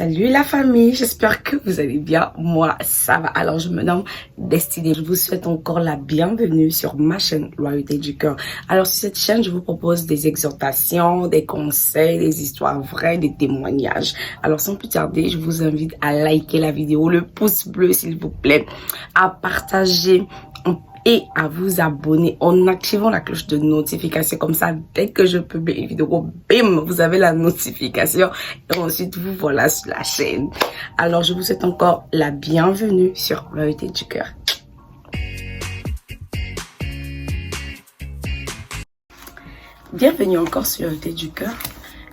Salut la famille, j'espère que vous allez bien. Moi, ça va. Alors, je me nomme Destinée. Je vous souhaite encore la bienvenue sur ma chaîne Loyauté du cœur. Alors, sur cette chaîne, je vous propose des exhortations, des conseils, des histoires vraies, des témoignages. Alors, sans plus tarder, je vous invite à liker la vidéo, le pouce bleu s'il vous plaît, à partager et à vous abonner en activant la cloche de notification. Comme ça, dès que je publie une vidéo, bim, vous avez la notification et ensuite vous voilà sur la chaîne. Alors, je vous souhaite encore la bienvenue sur Loyauté du cœur. Bienvenue encore sur Loyauté du cœur.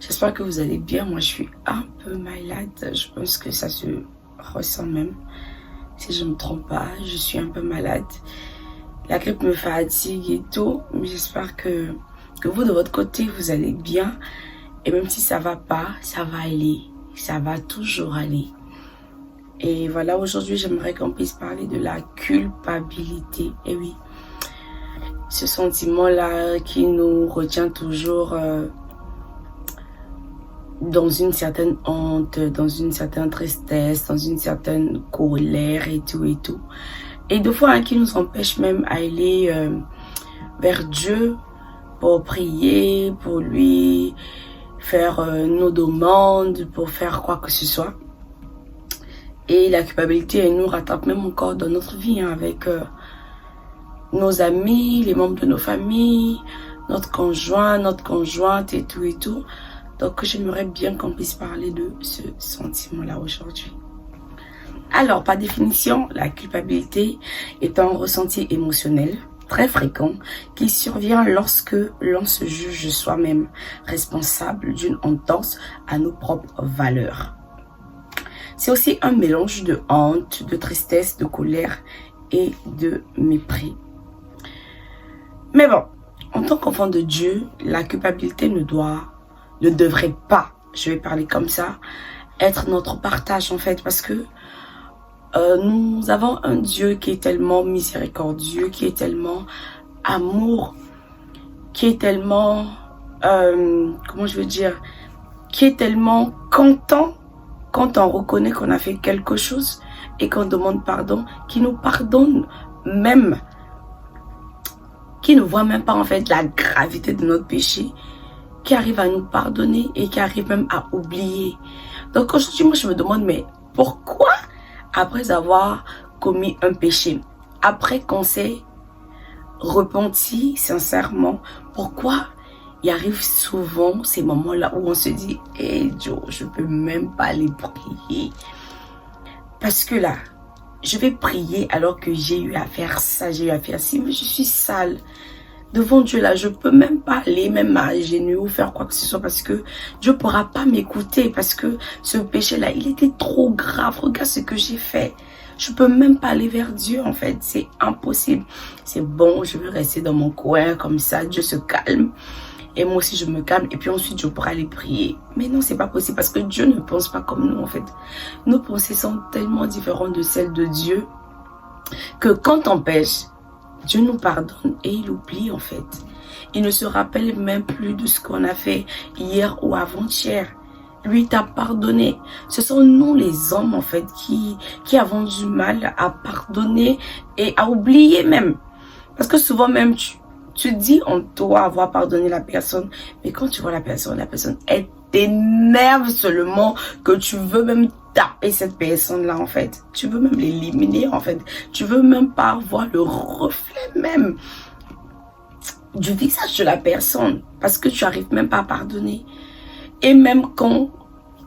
J'espère que vous allez bien. Moi, je suis un peu malade. Je pense que ça se ressent même. Si je ne me trompe pas, je suis un peu malade. La grippe me fatigue et tout, mais j'espère que vous de votre côté, vous allez bien. Et même si ça va pas, ça va aller. Ça va toujours aller. Et voilà, aujourd'hui, j'aimerais qu'on puisse parler de la culpabilité. Et oui, ce sentiment-là qui nous retient toujours dans une certaine honte, dans une certaine tristesse, dans une certaine colère et tout et tout. Et des fois, qui nous empêche même à aller vers Dieu pour prier, pour lui faire nos demandes, pour faire quoi que ce soit. Et la culpabilité, elle nous rattrape même encore dans notre vie, hein, avec nos amis, les membres de nos familles, notre conjoint, notre conjointe et tout et tout. Donc, j'aimerais bien qu'on puisse parler de ce sentiment-là aujourd'hui. Alors, par définition, la culpabilité est un ressenti émotionnel très fréquent qui survient lorsque l'on se juge soi-même responsable d'une entorse à nos propres valeurs. C'est aussi un mélange de honte, de tristesse, de colère et de mépris. Mais bon, en tant qu'enfant de Dieu, la culpabilité ne devrait pas, je vais parler comme ça, être notre partage en fait, parce que nous avons un Dieu qui est tellement miséricordieux, qui est tellement amour, qui est tellement, comment je veux dire, qui est tellement content quand on reconnaît qu'on a fait quelque chose et qu'on demande pardon, qui nous pardonne même, qui ne voit même pas en fait la gravité de notre péché, qui arrive à nous pardonner et qui arrive même à oublier. Donc aujourd'hui, moi je me demande, mais pourquoi après avoir commis un péché, après qu'on s'est repenti sincèrement, pourquoi il arrive souvent ces moments-là où on se dit « Hey Joe, je peux même pas aller prier. » Parce que là, je vais prier alors que j'ai eu à faire ça, j'ai eu à faire ci, mais je suis sale. Devant Dieu là, je peux même pas aller, même m'agenouiller ou faire quoi que ce soit parce que Dieu pourra pas m'écouter parce que ce péché là, il était trop grave. Regarde ce que j'ai fait. Je peux même pas aller vers Dieu en fait, c'est impossible. C'est bon, je vais rester dans mon coin comme ça, Dieu se calme. Et moi aussi je me calme et puis ensuite je pourrai aller prier. Mais non, c'est pas possible parce que Dieu ne pense pas comme nous en fait. Nos pensées sont tellement différentes de celles de Dieu que quand on pêche, Dieu nous pardonne et il oublie en fait. Il ne se rappelle même plus de ce qu'on a fait hier ou avant-hier. Lui t'a pardonné. Ce sont nous les hommes en fait qui avons du mal à pardonner et à oublier même. Parce que souvent même tu dis en toi avoir pardonné la personne. Mais quand tu vois la personne elle t'énerve seulement que tu veux même taper cette personne-là en fait. Tu veux même l'éliminer en fait. Tu veux même pas voir le reflet même du visage de la personne. Parce que tu n'arrives même pas à pardonner. Et même quand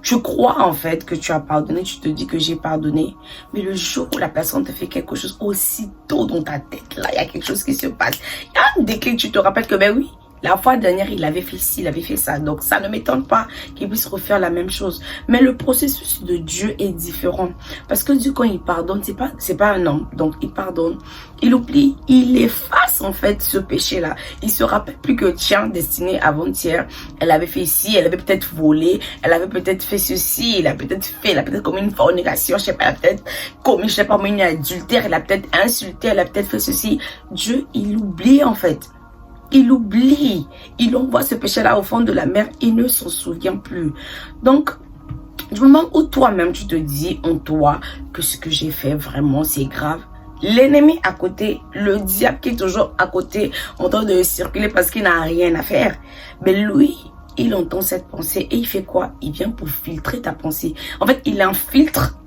tu crois en fait que tu as pardonné, tu te dis que j'ai pardonné. Mais le jour où la personne te fait quelque chose, aussitôt dans ta tête, là, il y a quelque chose qui se passe. Il y a un déclic, tu te rappelles que ben oui, la fois dernière, il avait fait ci, il avait fait ça. Donc, ça ne m'étonne pas qu'il puisse refaire la même chose. Mais le processus de Dieu est différent. Parce que Dieu, quand il pardonne, c'est pas un homme. Donc, il pardonne, il oublie, il efface en fait ce péché-là. Il se rappelle plus que, tiens, Destinée avant-hier, elle avait fait ci, elle avait peut-être volé, elle avait peut-être fait ceci, elle a peut-être commis une fornication, je sais pas, elle a peut-être commis, je sais pas, une adultère, elle a peut-être insulté, elle a peut-être fait ceci. Dieu, il oublie en fait. Il oublie, il envoie ce péché-là au fond de la mer, il ne s'en souvient plus. Donc, Du moment où toi-même tu te dis en toi que ce que j'ai fait vraiment c'est grave, l'ennemi à côté, le diable qui est toujours à côté en train de circuler parce qu'il n'a rien à faire, mais lui, il entend cette pensée et il fait quoi? Il vient pour filtrer ta pensée. En fait, il infiltre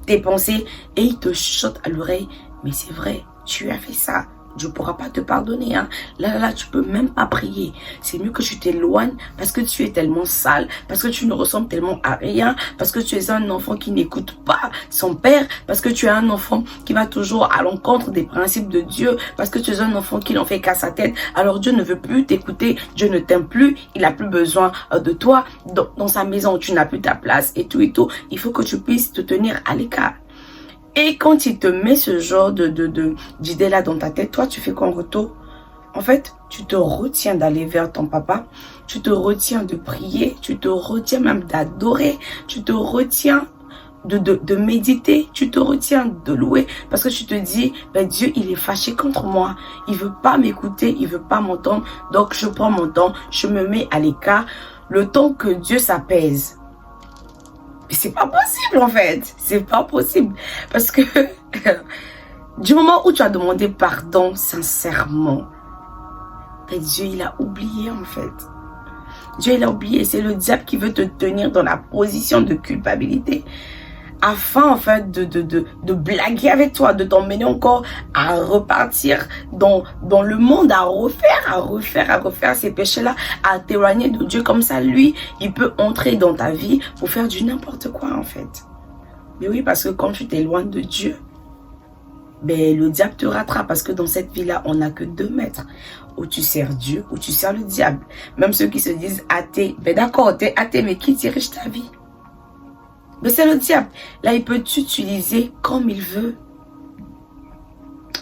tes pensées et il te chote à l'oreille. Mais c'est vrai, tu as fait ça. Dieu ne pourra pas te pardonner. Hein. Là, tu peux même pas prier. C'est mieux que tu t'éloignes parce que tu es tellement sale, parce que tu ne ressembles tellement à rien, parce que tu es un enfant qui n'écoute pas son père, parce que tu es un enfant qui va toujours à l'encontre des principes de Dieu, parce que tu es un enfant qui n'en fait qu'à sa tête. Alors Dieu ne veut plus t'écouter, Dieu ne t'aime plus, il n'a plus besoin de toi. Dans sa maison, tu n'as plus ta place et tout et tout. Il faut que tu puisses te tenir à l'écart. Et quand il te met ce genre d'idée là dans ta tête, toi tu fais quoi en retour? En fait, tu te retiens d'aller vers ton papa, tu te retiens de prier, tu te retiens même d'adorer, tu te retiens de méditer, tu te retiens de louer parce que tu te dis, ben Dieu il est fâché contre moi, il veut pas m'écouter, il veut pas m'entendre, donc je prends mon temps, je me mets à l'écart, le temps que Dieu s'apaise. Mais c'est pas possible en fait, c'est pas possible parce que du moment où tu as demandé pardon sincèrement, ben Dieu il a oublié en fait. Dieu il a oublié, c'est le diable qui veut te tenir dans la position de culpabilité afin en fait de blaguer avec toi, de t'emmener encore à repartir dans le monde, à refaire ces péchés-là, à t'éloigner de Dieu. Comme ça, lui, il peut entrer dans ta vie pour faire du n'importe quoi en fait. Mais oui, parce que quand tu t'éloignes de Dieu, ben, le diable te rattrape parce que dans cette vie-là, on n'a que 2 maîtres. Ou tu sers Dieu, ou tu sers le diable. Même ceux qui se disent athées, ben d'accord, t'es athée, mais qui dirige ta vie? Mais c'est le diable. Là, il peut t'utiliser comme il veut.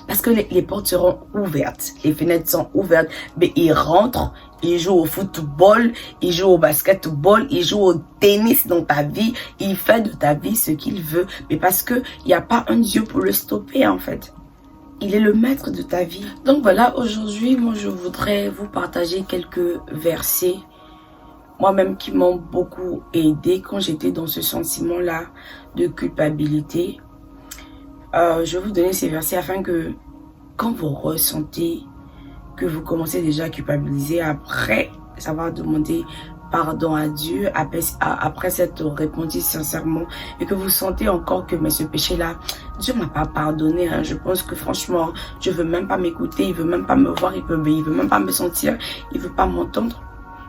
Parce que les portes seront ouvertes. Les fenêtres sont ouvertes. Mais il rentre, il joue au football, il joue au basketball, il joue au tennis dans ta vie. Il fait de ta vie ce qu'il veut. Mais parce qu'il n'y a pas un Dieu pour le stopper en fait. Il est le maître de ta vie. Donc voilà, aujourd'hui, moi je voudrais vous partager quelques versets moi-même qui m'ont beaucoup aidé quand j'étais dans ce sentiment-là de culpabilité. Je vais vous donner ces versets afin que quand vous ressentez que vous commencez déjà à culpabiliser, après savoir demander pardon à Dieu, après s'être répondu sincèrement et que vous sentez encore que mais ce péché-là, Dieu m'a pas pardonné. Hein. Je pense que franchement, Dieu veut même pas m'écouter, il veut même pas me voir, il veut même pas me sentir, il veut pas m'entendre.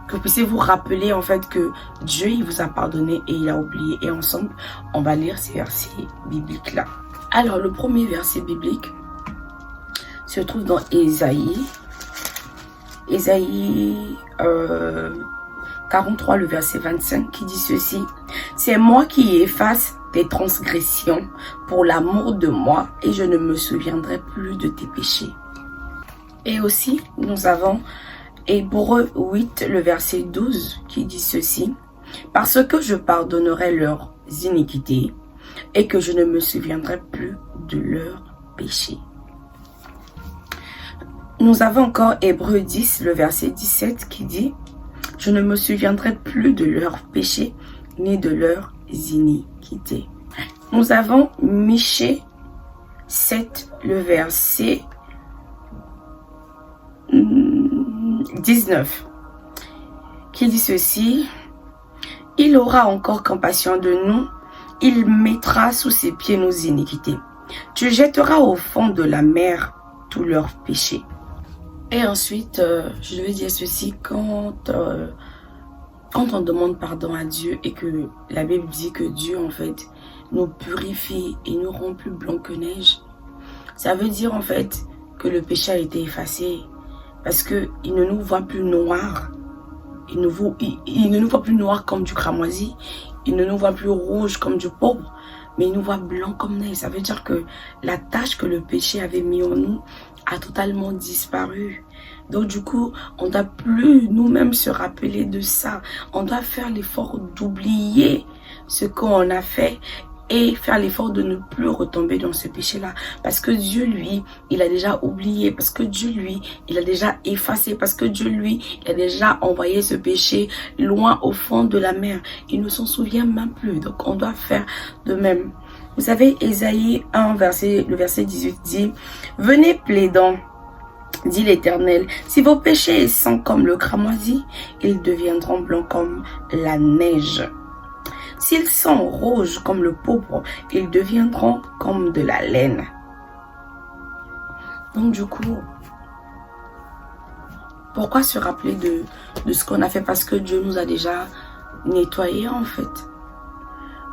Que vous puissiez vous rappeler en fait que Dieu il vous a pardonné et il a oublié. Et ensemble, on va lire ces versets bibliques là. Alors le premier verset biblique se trouve dans Ésaïe. Ésaïe 43, le verset 25 qui dit ceci. C'est moi qui efface tes transgressions pour l'amour de moi et je ne me souviendrai plus de tes péchés. Et aussi, nous avons Hébreux 8, le verset 12, qui dit ceci. Parce que je pardonnerai leurs iniquités et que je ne me souviendrai plus de leurs péchés. Nous avons encore Hébreux 10, le verset 17, qui dit. Je ne me souviendrai plus de leurs péchés ni de leurs iniquités. Nous avons Michée 7, le verset 19, qui dit ceci. Il aura encore compassion de nous, il mettra sous ses pieds nos iniquités. Tu jetteras au fond de la mer tous leurs péchés. Et ensuite, je vais dire ceci, quand on demande pardon à Dieu et que la Bible dit que Dieu en fait nous purifie et nous rend plus blancs que neige, ça veut dire en fait que le péché a été effacé parce qu'il ne nous voit plus noirs, il ne nous voit plus noirs comme du cramoisi, il ne nous voit plus rouge comme du pourpre, mais il nous voit blanc comme neige. Ça veut dire que la tache que le péché avait mis en nous a totalement disparu. Donc du coup, on ne doit plus nous-mêmes se rappeler de ça. On doit faire l'effort d'oublier ce qu'on a fait et faire l'effort de ne plus retomber dans ce péché-là. Parce que Dieu, lui, il a déjà oublié. Parce que Dieu, lui, il a déjà effacé. Parce que Dieu, lui, il a déjà envoyé ce péché loin au fond de la mer. Il ne s'en souvient même plus. Donc, on doit faire de même. Vous savez, Ésaïe 1, le verset 18 dit, « Venez plaidant, dit l'Éternel, si vos péchés sont comme le cramoisi, ils deviendront blancs comme la neige. S'ils sont rouges comme le pourpre, ils deviendront comme de la laine. » Donc du coup, pourquoi se rappeler de ce qu'on a fait? Parce que Dieu nous a déjà nettoyés en fait.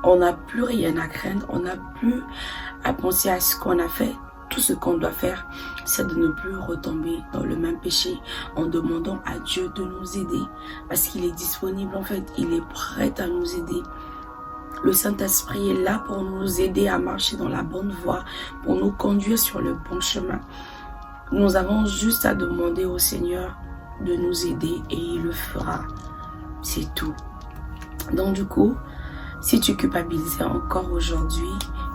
On n'a plus rien à craindre, on n'a plus à penser à ce qu'on a fait. Tout ce qu'on doit faire, c'est de ne plus retomber dans le même péché en demandant à Dieu de nous aider. Parce qu'il est disponible en fait, il est prêt à nous aider. Le Saint-Esprit est là pour nous aider à marcher dans la bonne voie, pour nous conduire sur le bon chemin. Nous avons juste à demander au Seigneur de nous aider et il le fera. C'est tout. Donc du coup, si tu culpabilises encore aujourd'hui,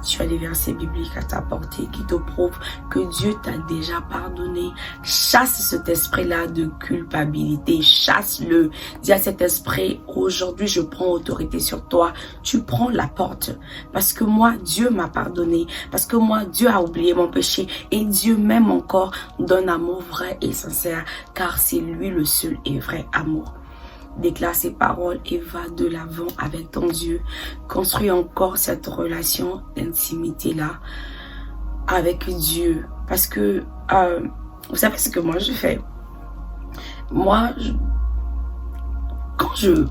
tu as les versets bibliques à ta portée qui te prouvent que Dieu t'a déjà pardonné. Chasse cet esprit-là de culpabilité. Chasse-le. Dis à cet esprit, aujourd'hui je prends autorité sur toi. Tu prends la porte. Parce que moi, Dieu m'a pardonné. Parce que moi, Dieu a oublié mon péché. Et Dieu m'aime encore d'un amour vrai et sincère. Car c'est lui le seul et vrai amour. Déclare ces paroles et va de l'avant avec ton Dieu. Construis encore cette relation d'intimité-là avec Dieu. Parce que, vous savez ce que moi je fais? Moi, quand je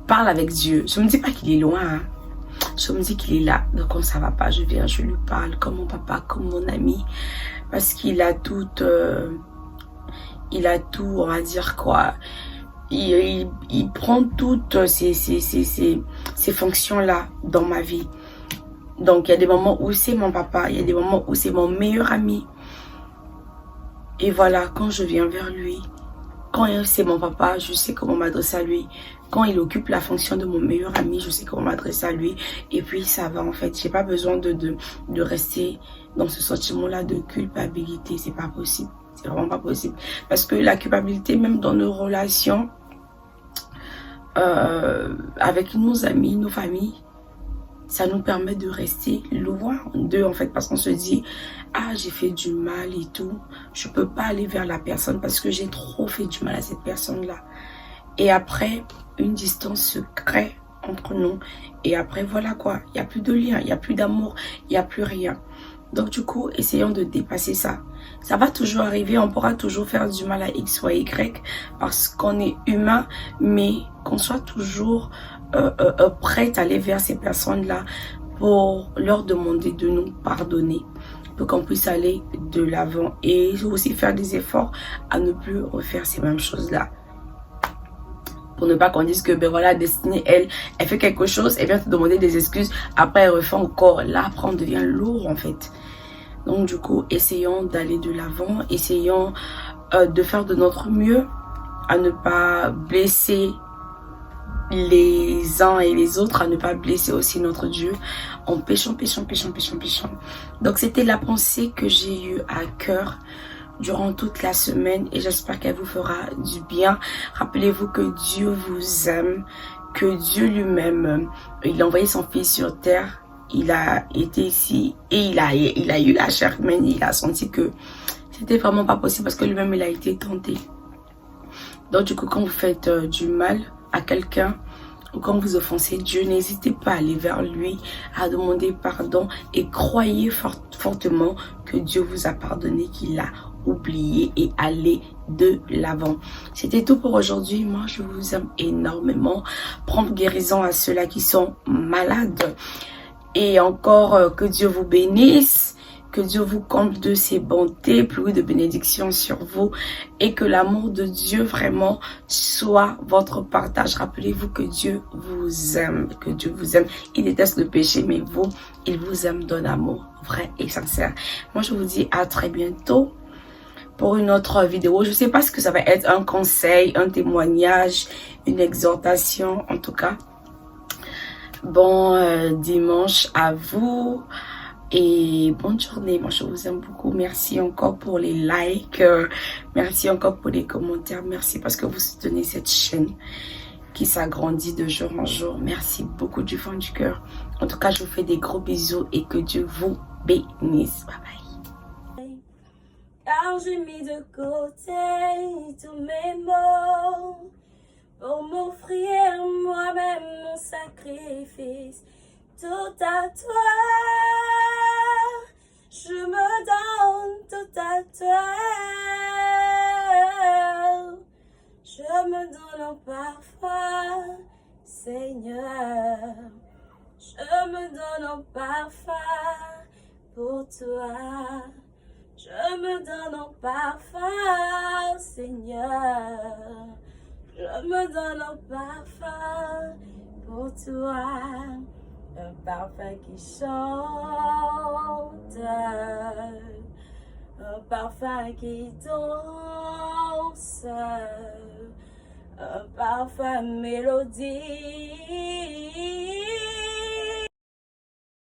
parle avec Dieu, je ne me dis pas qu'il est loin. Hein. Je me dis qu'il est là. Donc quand ça va pas, je viens, je lui parle comme mon papa, comme mon ami. Parce qu'il a tout, on va dire quoi. Il prend toutes ces fonctions-là dans ma vie. Donc, il y a des moments où c'est mon papa, il y a des moments où c'est mon meilleur ami. Et voilà, quand je viens vers lui, quand c'est mon papa, je sais comment m'adresser à lui. Quand il occupe la fonction de mon meilleur ami, je sais comment m'adresser à lui. Et puis, ça va en fait. J'ai pas besoin de rester dans ce sentiment-là de culpabilité. C'est pas possible. C'est vraiment pas possible. Parce que la culpabilité, même dans nos relations, avec nos amis, nos familles, ça nous permet de rester loin d'eux en fait, parce qu'on se dit, ah j'ai fait du mal et tout, je peux pas aller vers la personne parce que j'ai trop fait du mal à cette personne là. Et après, une distance se crée entre nous et après voilà quoi, il n'y a plus de lien, il n'y a plus d'amour, il n'y a plus rien. Donc du coup, essayons de dépasser ça. Ça va toujours arriver, on pourra toujours faire du mal à X ou à Y parce qu'on est humain, mais qu'on soit toujours prêt à aller vers ces personnes-là pour leur demander de nous pardonner, pour qu'on puisse aller de l'avant et aussi faire des efforts à ne plus refaire ces mêmes choses-là. Pour ne pas qu'on dise que ben voilà, Destinée, elle fait quelque chose, elle vient te demander des excuses, après elle refait encore. Là, après on devient lourd en fait. Donc du coup, essayons d'aller de l'avant, essayons de faire de notre mieux à ne pas blesser les uns et les autres, à ne pas blesser aussi notre Dieu en péchant. Donc c'était la pensée que j'ai eue à cœur durant toute la semaine et j'espère qu'elle vous fera du bien. Rappelez-vous que Dieu vous aime, que Dieu lui-même, il a envoyé son fils sur terre, il a été ici et il a eu la chair humaine, il a senti que c'était vraiment pas possible parce que lui-même il a été tenté. Donc du coup, quand vous faites du mal à quelqu'un ou quand vous offensez Dieu, n'hésitez pas à aller vers lui, à demander pardon et croyez fortement que Dieu vous a pardonné, qu'il a oublié et aller de l'avant. C'était tout pour aujourd'hui. Moi, je vous aime énormément. Prompt guérison à ceux-là qui sont malades. Et encore que Dieu vous bénisse, que Dieu vous comble de ses bontés, pluie de bénédictions sur vous et que l'amour de Dieu vraiment soit votre partage. Rappelez-vous que Dieu vous aime, que Dieu vous aime. Il déteste le péché, mais vous, il vous aime d'un amour vrai et sincère. Moi, je vous dis à très bientôt pour une autre vidéo. Je ne sais pas ce que ça va être, un conseil, un témoignage, une exhortation, en tout cas. Bon dimanche à vous. Et bonne journée. Moi, je vous aime beaucoup. Merci encore pour les likes. Merci encore pour les commentaires. Merci parce que vous soutenez cette chaîne qui s'agrandit de jour en jour. Merci beaucoup du fond du cœur. En tout cas, je vous fais des gros bisous et que Dieu vous bénisse. Bye bye. Car j'ai mis de côté tous mes mots pour m'offrir moi-même mon sacrifice. Tout à toi, je me donne tout à toi. Je me donne en parfum, Seigneur. Je me donne en parfum pour toi. Je me donne en parfum, Seigneur. Je me donne en parfum pour toi. Un parfum qui chante, un parfum qui danse, un parfum mélodie.